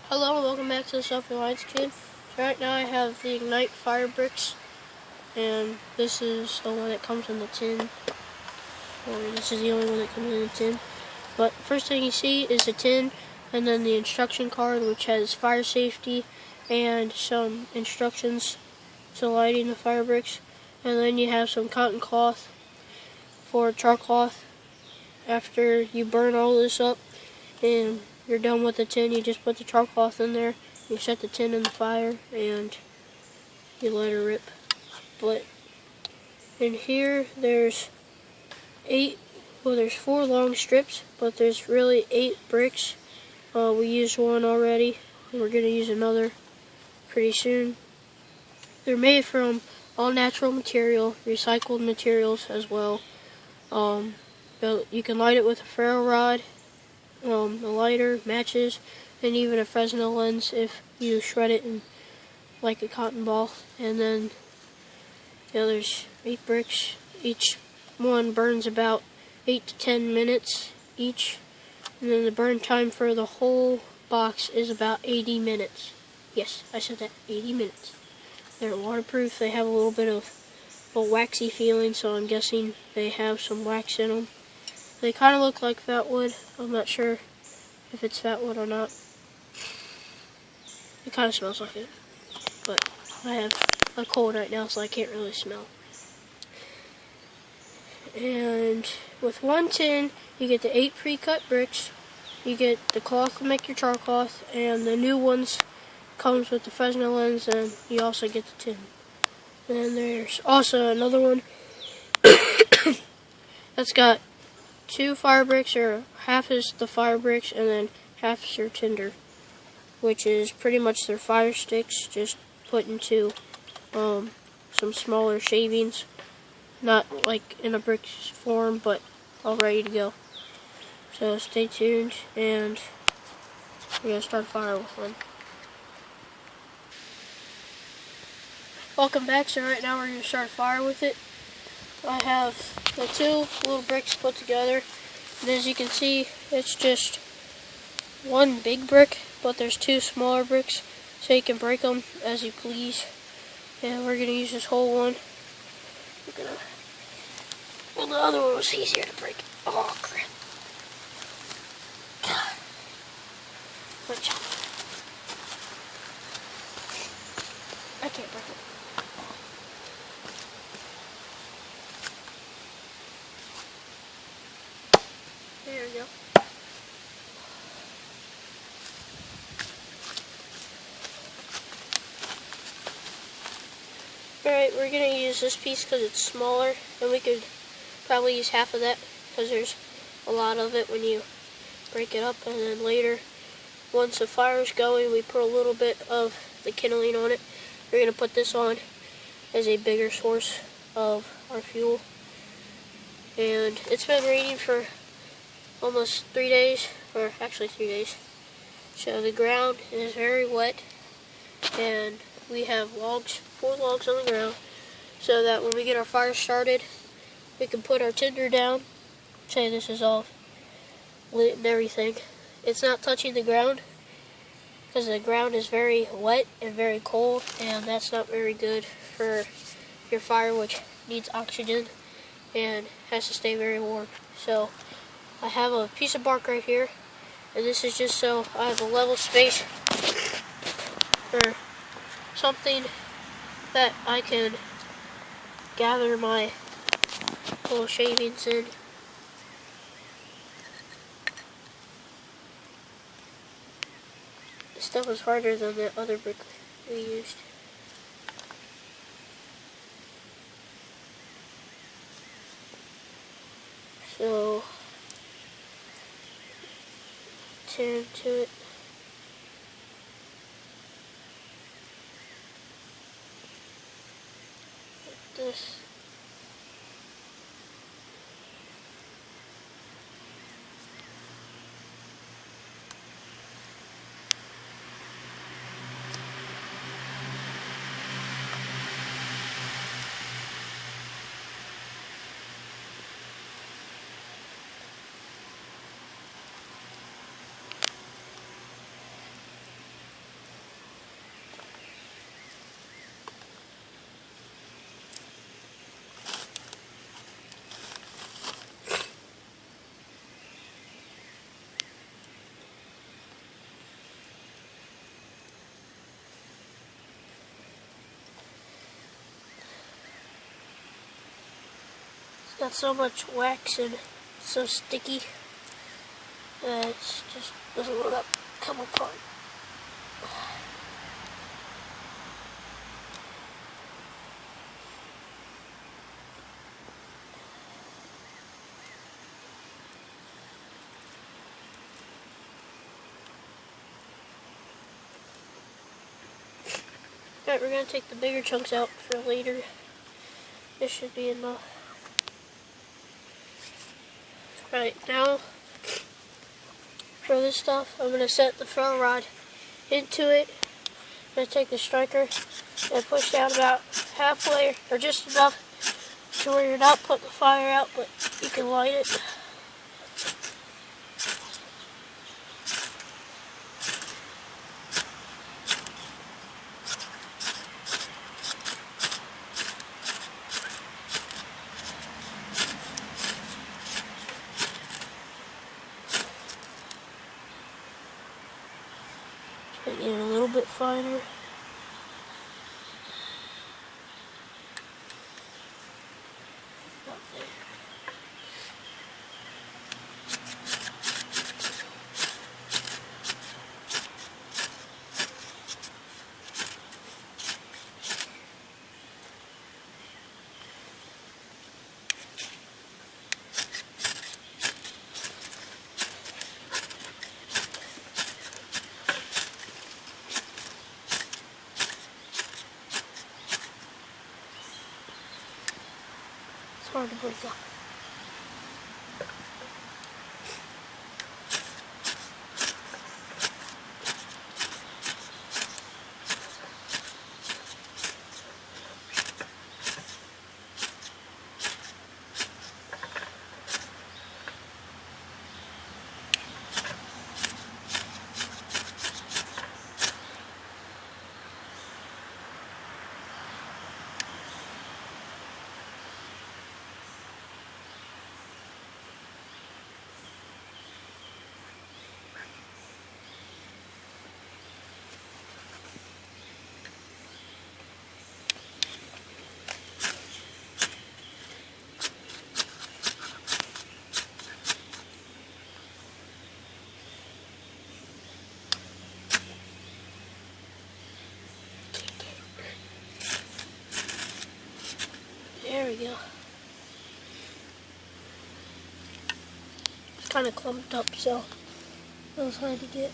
Hello and welcome back to the Self-Reliance Kid. So right now I have the IGKNIGHT fire bricks, and this is the one that comes in the tin. Or this is the only one that comes in the tin. But first thing you see is the tin, and then the instruction card, which has fire safety and some instructions to lighting the fire bricks. And then you have some cotton cloth for char cloth. After you burn all this up and you're done with the tin, you just put the char cloth in there, you set the tin in the fire, and you let it rip. But in here there's there's 4 long strips, but there's really 8 bricks. We used one already, and we're going to use another pretty soon. They're made from all natural material, recycled materials as well. You can light it with a ferro rod, a lighter, matches, and even a Fresnel lens if you shred it in like a cotton ball. And then there's 8 bricks. Each one burns about 8 to 10 minutes each, and then the burn time for the whole box is about 80 minutes. Yes, I said that, 80 minutes. They're waterproof. They have a little bit of a waxy feeling, so I'm guessing they have some wax in them. They kind of look like fat wood. I'm not sure if it's fat wood or not. It kind of smells like it, but I have a cold right now, so I can't really smell. And with one tin, you get the 8 pre-cut bricks. You get the cloth to make your char cloth, and the new ones comes with the Fresnel lens, and you also get the tin. And then there's also another one that's got 2 fire bricks, or half is the fire bricks, and then half is your tinder, which is pretty much their fire sticks, just put into some smaller shavings. Not like in a brick form, but all ready to go. So stay tuned, and we're going to start a fire with one. Welcome back. So right now we're going to start a fire with it. I have the 2 little bricks put together, and as you can see, it's just one big brick, but there's 2 smaller bricks, so you can break them as you please. And we're going to use this whole one. Well, the other one was easier to break. Oh, crap. Good job. I can't break it. There we go. Alright, we're going to use this piece because it's smaller, and we could probably use half of that because there's a lot of it when you break it up. And then later, once the fire is going, we put a little bit of the kindling on it. We're going to put this on as a bigger source of our fuel. And it's been raining for almost 3 days, or actually 3 days. So the ground is very wet, and we have 4 logs on the ground, so that when we get our fire started, we can put our tinder down. Say this is all lit and everything. It's not touching the ground because the ground is very wet and very cold, and that's not very good for your fire, which needs oxygen and has to stay very warm. So I have a piece of bark right here, and this is just so I have a level space for something that I can gather my little shavings in. This stuff was harder than the other brick we used. So, turn to it. Like this. got so much wax and so sticky that it just doesn't want to come apart. Alright, we're going to take the bigger chunks out for later. This should be enough. Alright, now for this stuff, I'm going to set the ferro rod into it. I'm going to take the striker and push down about halfway, or just enough to where you're not putting the fire out, but you can light it. Get it a little bit finer. It's hard to break up. There we go. It's kind of clumped up, so it was hard to get.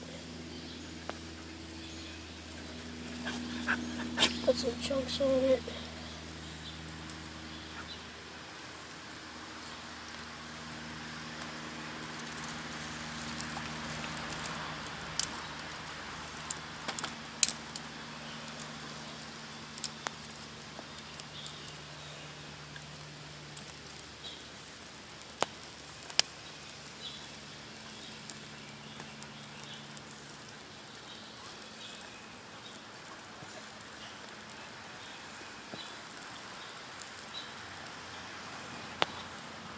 Put some chunks on it.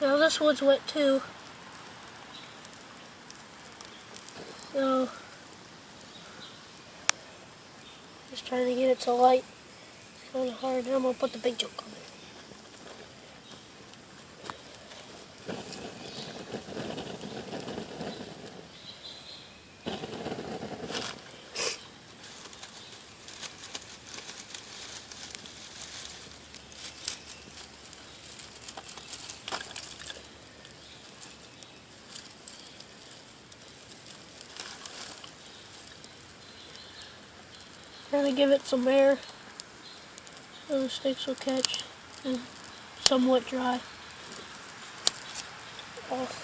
Now this one's wet too, so just trying to get it to light. It's kind of hard. Now I'm gonna put the big chunk on it. Trying to give it some air so the sticks will catch and somewhat dry off.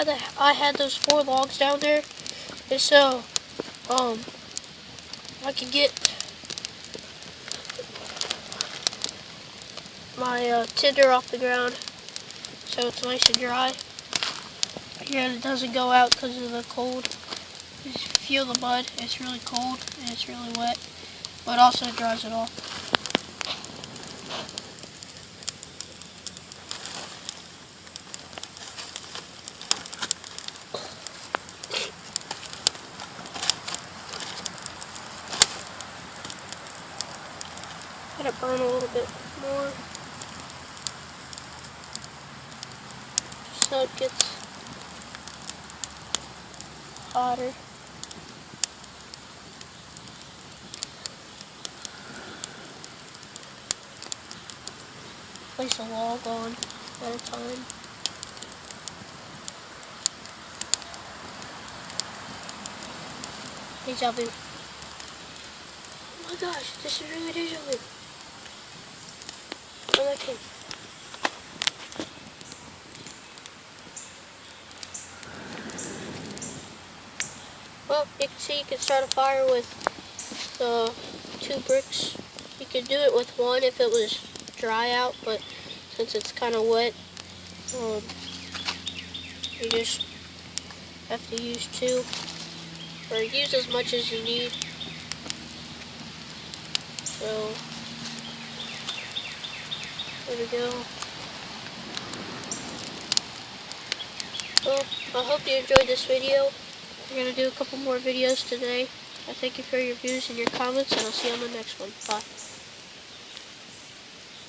why I had those 4 logs down there is so I could get my tinder off the ground so it's nice and dry. And it doesn't go out because of the cold. You feel the mud, it's really cold and it's really wet, but also it dries it off. Let it burn a little bit more so it gets hotter. Place a log on at a time. Deja vu. Oh my gosh, this is really deja vu. Oh, okay. Well, you can see you can start a fire with the 2 bricks. You could do it with 1 if it was dry out, but since it's kind of wet, you just have to use 2, or use as much as you need. So, there we go. Well, I hope you enjoyed this video. We're going to do a couple more videos today. I thank you for your views and your comments, and I'll see you on the next one. Bye.